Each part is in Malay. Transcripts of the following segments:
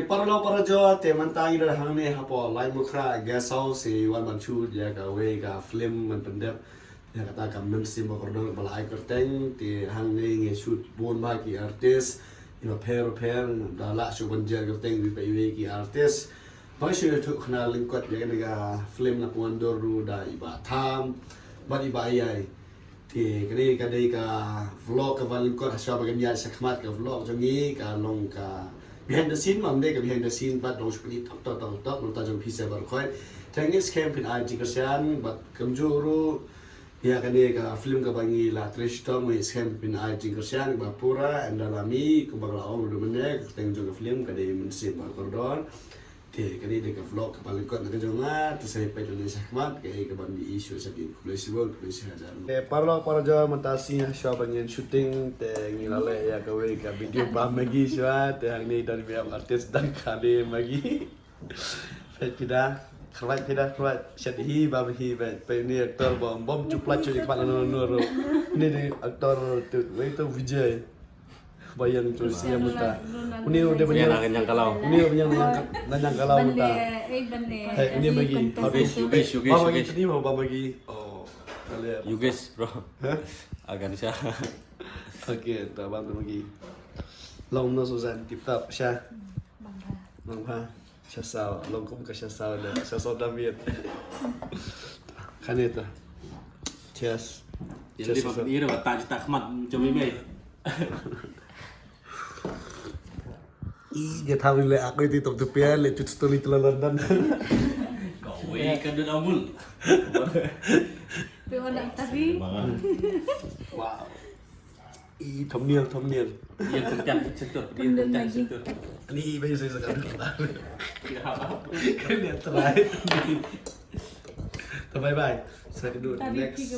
para jo te man tangi dah hang ne hapo lai mukra gasau si wan man chu ya ka we ka film man pendep ya kata kam Mynsiem Bakordor balai kerteng ti hang ne nge shoot bon ba ki artist pair da la show ban jer kerteng bi pe ki artist ba shi tu khna lingkot ya ka film na puandor ru da iba tham ba iba ai thì cái đây cả vlog cái văn có sao bằng nhà sắc mát cái vlog cho nghĩ cả long cả behind the scene mà đây cái behind the scene bắt đầu split top nó ta trong pizza bar khói thằngนี้ camp in ai chỉ cái sáng bắt cầm juru ya cái đây cả film cái bangi là trash talk mới camp in ai chỉ cái sáng bắt pura and dalami cái bang laong rồi mình đấy thằng trong cái film cái đây Mynsiem Bakordor thì cái này cái vlog cái paling kuat nak jangan tu saya pada Indonesia mat cái ban di isu sakit kulisiwal kulisi hajar. Para jo mentasi show banyak shooting te ngilale ya kawe ka video bam magi shwa te hang ni dari biar artis dan kali magi. Tidak kerat syadhi bam hi pe ni aktor bom cuplat cuci kepala nur. Ni aktor tu itu Vijay. Bayang Rusia muta. Ini udah banyak yang kalau. Ini banyak yang kalau muta. Ini bagi. Habis. Bagi ini mau bagi. Oh, kalian. You guys, bro. Agak bisa. Okey, tak bantu bagi. Long no Susan tip top sha. Bang pa. Sha sao, long cũng ka sha sao dah. Sha sao dah miet. Kan itu. Cheers. Jadi ini dah tak khmat cumi bay. Dia tahu le aku itu top tepia le cut story telah London. Kau kan dah amul. Pero nak tadi. Wow. Thom niel. Dia terjat setur, dia terjat setur. Ni bây giờ saya sekarang. Kan dia terakhir. Bye. Saya kedua next.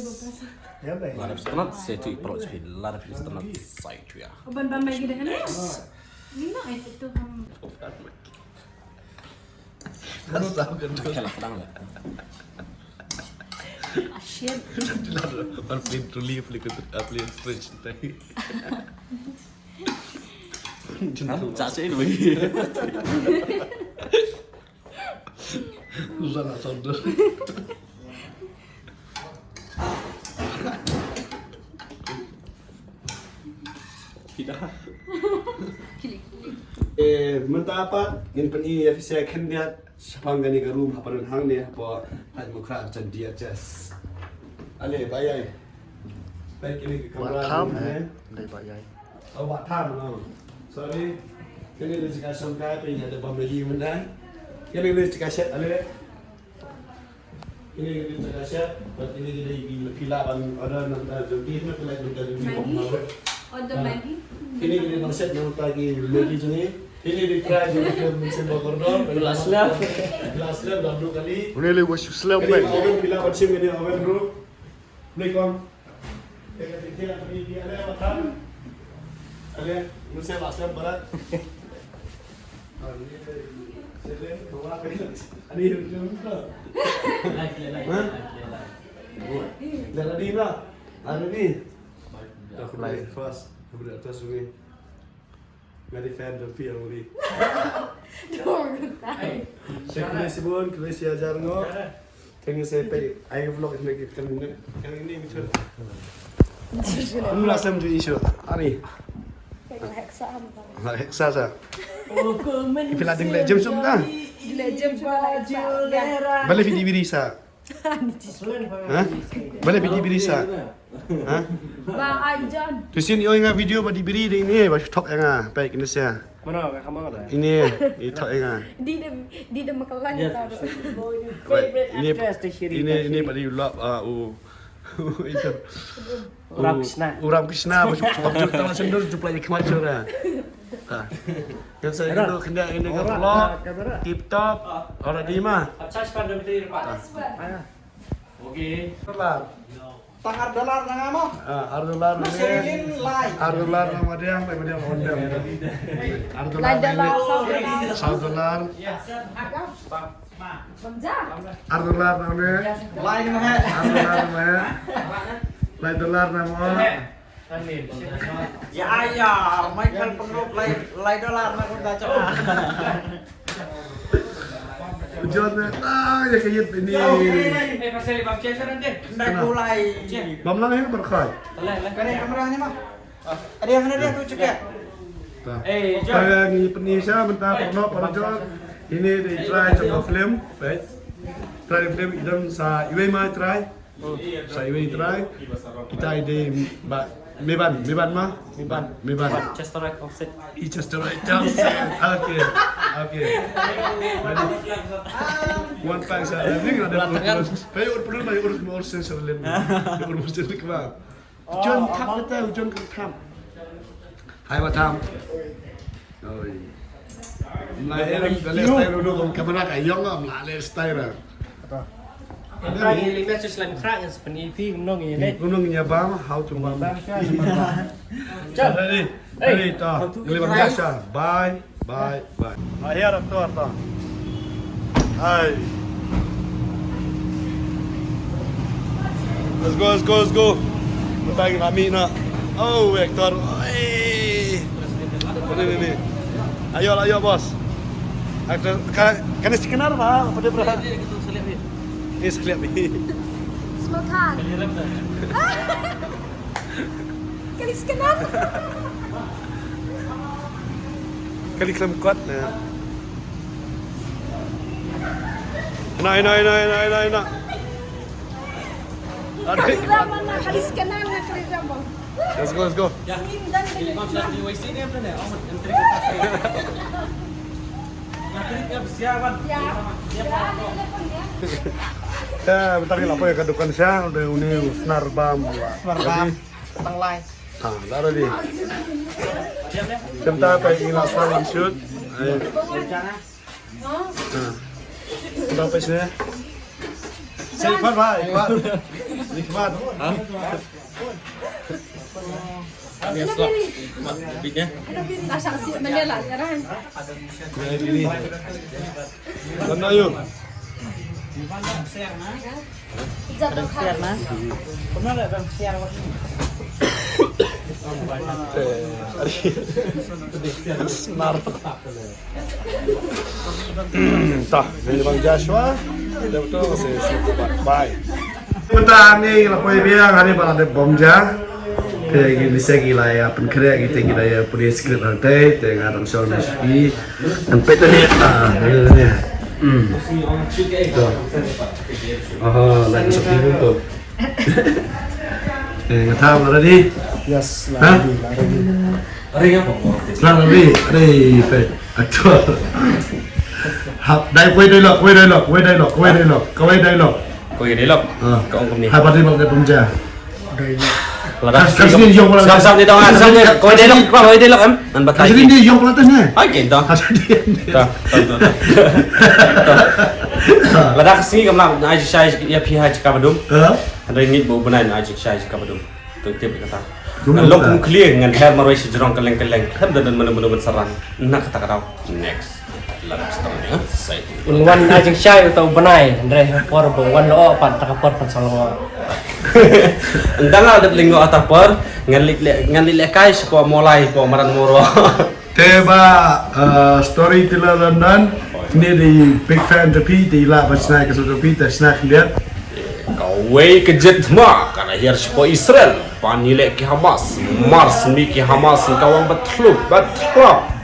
Ya baik. Lot of stomach say to approach with lot of stomach side to ya. Ban lagi dah kan? Ni nak itu ham. Harus tahu kan. Kalah pedang lah. Asyik. One plane to leave like a plane French tadi. Chắc sẽ đuổi. Susah nak sonder. Tidak. Mentapat ngin pani officer kandidat sapang gani ka room haparan hang ne po hai mukra chan dia jas ale bayai bai kini ka kamera ne đây bà dạy awak tham no sorry kini rezeki asam ka pe ada bam lagi mendan kini rezeki asyat ale ini rezeki asyat buat ini dia pila bang ada nak jadi nak pila jadi bom Order lagi. Ini konsep yang lagi lagi ni. Ini di try juga Mynsiem Bakordor. Gelas lab dah 2 kali. Ini lagi wasu selam Kali kan oven bila macam ni oven bro. Ni kom. Tengah tengah ni ada apa? Ada Mynsiem aslam barat. Ini selen bawa ke. Ani hujung tu. Dah di mana? Ada ni. Aku play first. Aku dah atas sungai. Ngadi fan dan feel ni. Saya kena si ajar ngo. Tengah saya pay. Ayo vlog ini kita ini betul. Mula sem tu isu. Ani. Heksa sa. Pila ding le jam sum dah. Balik video biri sa. Balik video biri sa. Bang Ajan. Tu sini oh ingat video pada diberi dia ini baju top yang ah baik ini saya. mana kamera dah Ini top yang ah. Di dah makalan tahu. Ini pada ulap itu. Uram Krishna baju top tangan sendiri jumpa lagi kemacur dah. Yang saya itu kena ini ke vlog tip top orang di mana? Charge pada betul Pak. Okey. tangan dolar nang amo Ardolar Masih live Ardolar nama dia apa dia ondem. Ardolar. Ardolar namanya. live nang he Ardolar namanya. Dolar nama. Ya ayah, Michael perlu lay dolar nak udah coba. Hujan ya kayak ini. Pasal bang Cesar nanti. Dah mulai. Bamlang yang berkai. Kene kameranya mah. Ada yang ada tuh cek ya. Saya ngi Indonesia bentar pernah pada ini di try coba film, baik. Try film idam sa iwe mai try. Sa iwe try. Kita ide Meban mah? Meban. Chester right offset. Chester right down. Okay. One pack sa ini ada urus. Pero perlu mai urus sensor lain. Urus sensor kemana? Hujan kap kita hujan kap. Hai Batam. Oi. Mulai dari style dulu kamera kayong mulai style. Ini message lain kerak yang sebenarnya itu gunung ini. Gunungnya bang, how to bang. Ready, ta. Lima biasa. Bye. Akhir tu. Hai. Let's go. Kita lagi kami nak. Oh, Hector. Ini. Ayo bos. Kan istiqnar bah, apa dia berah? Ini sekalian ni. Smokan. Kali sekenan. Kali kelam kuat na. Enak. Kali drama na kali sekenan na kali drama. Let's go. Sindan dengan Ya, bentar lagi apa ya kadukan siang udah ini senar bam. Tang lay. Lara di. Kita pengen langsung shoot. Berapa sih? Saya ikut pak. Nikmat. Biasa lah. Bitnya. Nasa kasi Manila, yaran. Ini. Mana yuk? Jatuh kan. Pernah ada bang siar waktu. Senar. Tah, ini bang Joshua. Dia betul saya shoot. Bye. Bentar ni kalau kau biar hari pada bom jah. Kayak bisa gila ya, penkerja kita gila ya, punya skrip nanti, dengan orang soal meski, dan Peit ni, tu, lagi seperti itu. Ngetah mana ni? Yes, Lari Peit, aktor. Kau dialog. Kau ini lok. Kau ni. Hai pati bang pemja. Kasih ni jom pulang. Sam di tangan. Kau ini lok em. Nampak Kasih ni jom pulang ni. Okey dah. Kasih dia. Lada kasih kamu nak ajak saya ya pihak cakap badum. Ada ingin bawa benar ajak saya cakap badum. Tu tiap kata. Lok pun clear dengan hair marwai sejerong keleng. Hem dan mana serang. Nak kata kau next. Lada setengah. Saya. Wan ajeng syai atau benai, Andre por wan lo pan takapor pan salwa. Endang ada linggo atapor ngalit kai sepo mulai po maran moro. Teba story tila London. Ini di big fan tapi di lah pasna ke tapi tak snack lihat. Kawai kejet ma karena hier sepo Israel panile ki Hamas Mars mi ki Hamas kawang betlub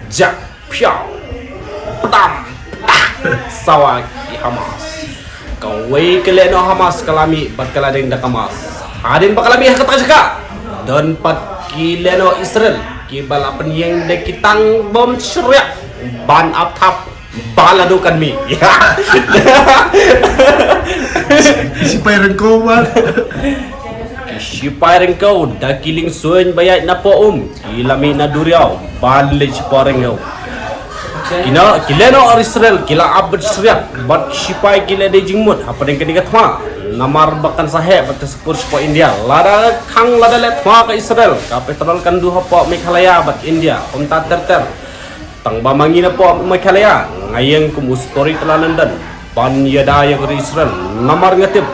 jak piau pedam sawa ki Hamas kawai keleno Hamas kalami bat kaladeng dak Hamas hadin bakalami kata jaka dan pat kileno Israel ki balapan yang de kitang bom syriak ban aptap baladukan mi Si pairan kau mat. Si pairan kau dah kiling suan bayat na po kilami na duriaw balik si pairan kau kila no Israel kila abad syriak bat si pai kila de jingmut apa yang kedigat ma namar bakan saheb bat sepur si India lada kang lada let ma ke Israel ka petrol kan duha po Meghalaya bat India ta terter tang bamangi na po Meghalaya ngayang kumu story telanan dan pan yada yang Israel namar ngatib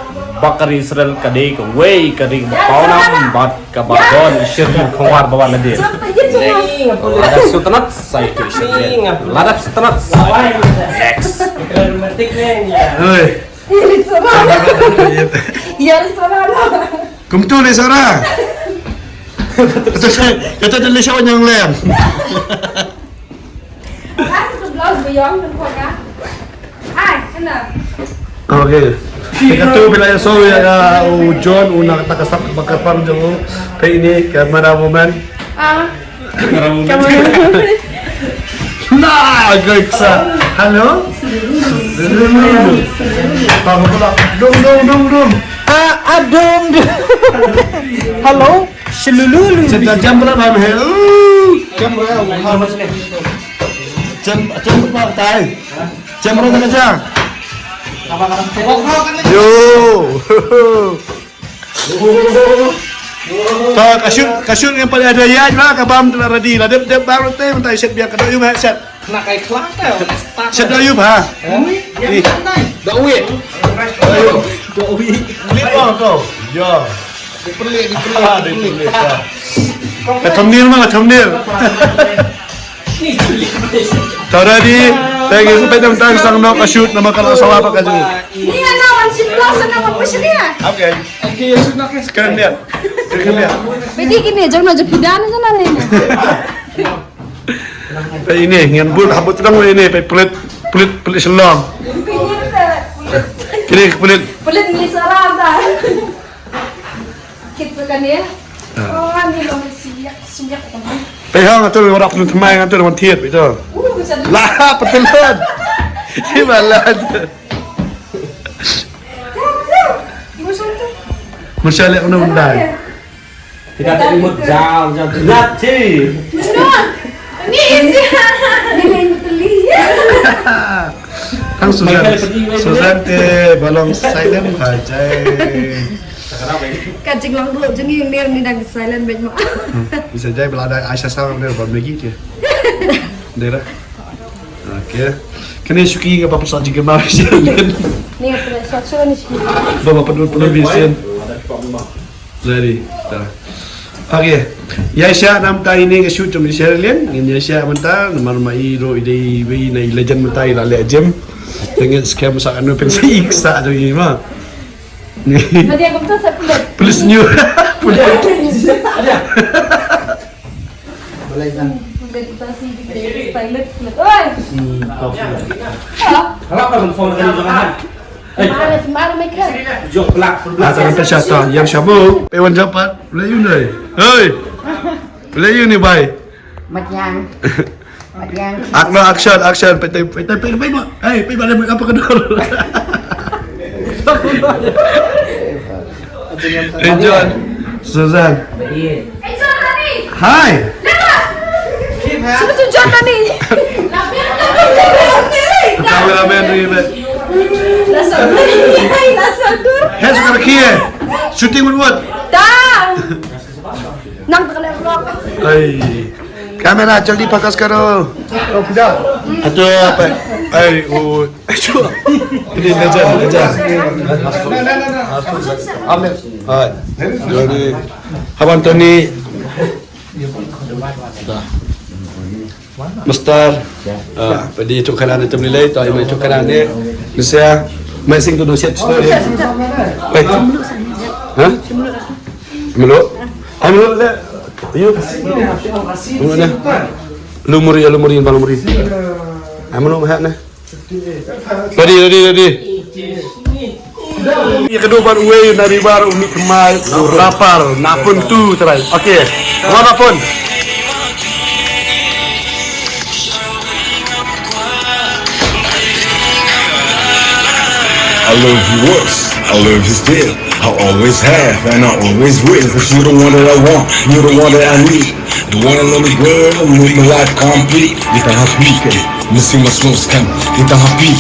Bakar Israel kadai ke way kadai bapau nam bat ke babon Israel khawar bawa nadir. Ladap sutanat saya tu Israel. Ladap sutanat. Next. Dramatik nih. Oi. Ya, salah. Kumtu le Sarah. Kata dia siapa yang lem. Aku blouse Bioju kan kau ya. Ai, enak. Okay. Kata bila yang so ya John una kata kasap bakar pam jong Peit ini kamera woman. Nah, gaksa. Halo. Tahu pula. Dum. Adom. Halo. Selululu. Sedang jam berapa meh? Jam berapa? Jam berapa tay? Jam berapa kerja? Yo. Tak kasut yang pada ada ya, nak kabam telah ready. Lah dia baru teh mentai set biar kada yum set. Nak kayak kelak tau. Set dah yum ha. Ni. Dah wait. Pelit kau. Ya. Dipelik. Thumbnail mah thumbnail. Tak ready. Tengok sampai tentang sang nak kasut nama kalau salah apa kaju. Ni anak si blouse nama apa sih dia? Okay. Sekarang dia. Bedi gini, jangan aja pidan aja nanti. Ini ngan bul habut terang ini pelit selam. Kini pelit. Pelit ni salah dah. Kita kan ya. Oh, ni lo siap kan. Pehang atau orang pun temai atau orang tiat itu. Bisa Lah, petelan. Ibalan. Masalah undang-undang. Tidak ada imut jam tidak sih. Ni isi. Ni lain teli. Kang Susan te balong silent aja. Kacing lang dulu jengi ni dah silent bed mak. Bisa jadi bila ada Aisyah sama dia buat lagi dia. Dera. Okey. Kena suki ke apa saja ke mari jalan. Ni apa suatu ni sih. Bawa penuh bisin. Ready. Dah. Okey. Aisyah nam ta ini ke shoot jom di share lian. Ini Aisyah mentah nama mai ro ide we na legend mentah ila le gym. Dengan scam sak anu pensi iksa tu ni mah. Ni. Nanti aku tu saya pelit. Plus new. Boleh kan? Pelit kita sih silent pelit. Oi. Kalau kalau phone kali jangan. Marah mereka. Jok pelak. Atas sampai syata yang syabu. Pewan japat. Boleh you ni. Hei. Boleh you ni bye. Macam. Akna action. Petai. Hey, mak apa kedor. John. Susan. Hai. Siapa tu John tadi? Kameraman ni. Lasadur. Hey, sekarang kia. Shooting with what? Dah. Nang terkelak vlog. Hey. Kamera jaldi pakas karo. Oh, tidak. Atau apa? Hey, oh. Ini legend. Amin. Hai. Jadi, Abang Tony. Mustar. Padi cokalan itu nilai, tahu yang cokalan ni. Bisa masing tu dosia tu. Baik. Hah? Meluk. Meluk dah. Ayo. Mana? Lumuri balumuri. Amanu mahat nah. Ready. Ya kedua baru way dari baru umi kemai lapar napun tu terai. Okey. Mana pun. I love you worse, I love you still. I always have and I always will. Cause you're the one that I want, you're the one that I need. The one that love me girl, make my life complete. Kita happy missing my slow scan. Kita happy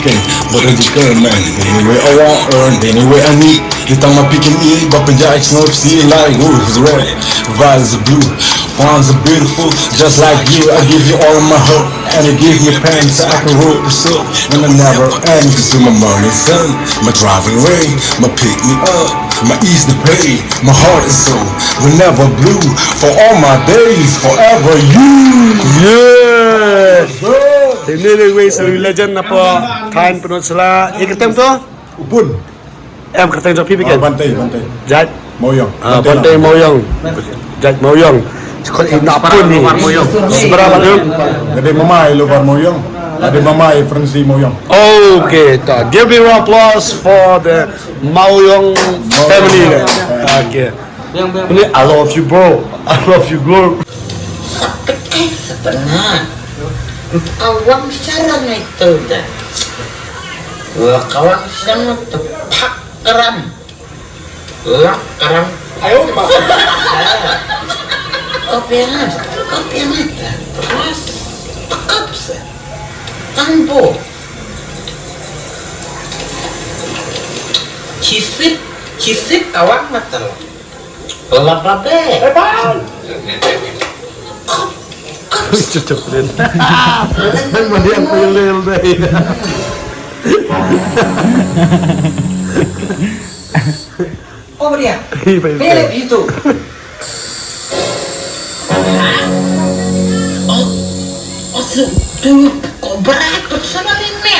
but the girl man. Anyway I want earn, anyway I need. Kita picking me, but penjahit snow see like wolves red, violets are blue. Fawns are beautiful, just like you. I give you all of my heart, and you give me pain so I can roll the silk. when I never ends to my morning sun, my driving rain, my pick me up, my ease the pain, my heart and soul will never blue for all my days, forever you. Yeah. Tim ni dia wei seri legend apa kain penut sela. Iketem tu? Upun. Em keteng jok pipi kan? Bantai. Jat. Moyong. Bantai Moyong. Jat Moyong. Sekolah nak pun ni. Seberapa tu? Gede mamai luar Moyong. Ada mamai Fransi Moyong. Okay, tak. Give me a applause for the Moyong family. Okay. Ini I love you bro. I love you bro. Sebenarnya awang saran itu dah. Kawan sana tu pak keram, keram. Ayo pak. Kopian terus tekap se, tanpo. Cisit awang matal. Lapabe. Cucuk rin. Mandi ang pilil dahil. Oh dia. Pilih itu. Oh, tuh kok berat sama ini.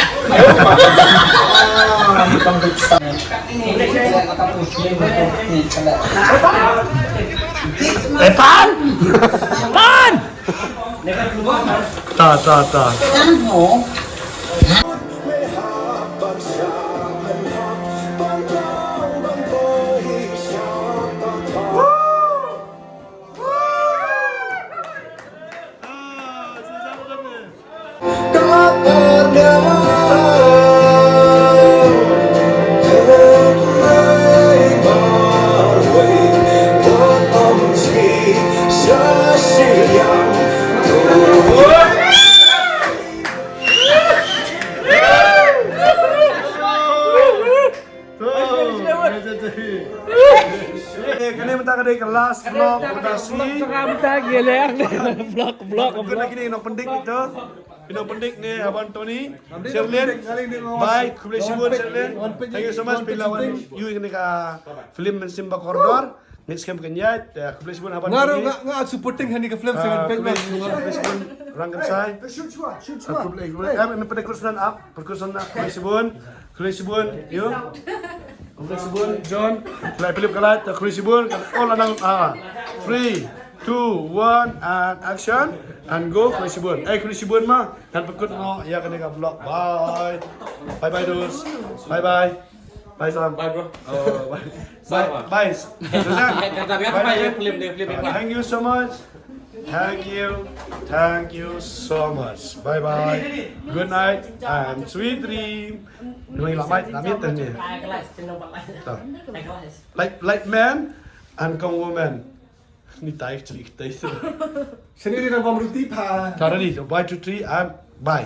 Pan! Ta. Tanpo. Kini minta kena kelas vlog mutasi. Minta gelek blok. Mungkin lagi ni nak pendik itu. Pinang pendik ni abang Tony. Sherlyn. Bye. Kublesibun Sherlyn. Thank you so much pilawan you ini ka film Mynsiem Bakordor. Next camp kenyat. Kublesibun abang Tony. Nga supporting hani ka film sa page Kublesibun rangkam sai. Shoot. Ini pada kursunan up. Perkursunan up Kublesibun you. Kublesibun John. Lai Philip kalat Kublesibun all anang 3 2 1 and action and go Kublesibun. Kublesibun mah dan pekut no ya kena ka vlog. Bye dudes. Bye. Bye Sam. Bye bro. Oh, bye. Thank you so much. Thank you so much. Bye. Good night and sweet dream. Nuôi lắm mày, làm biết tên gì? Like man and con woman. Ni tay chỉ tay. Sini ni nang pamruti pa. Tara đi, 1 2 3 and bye.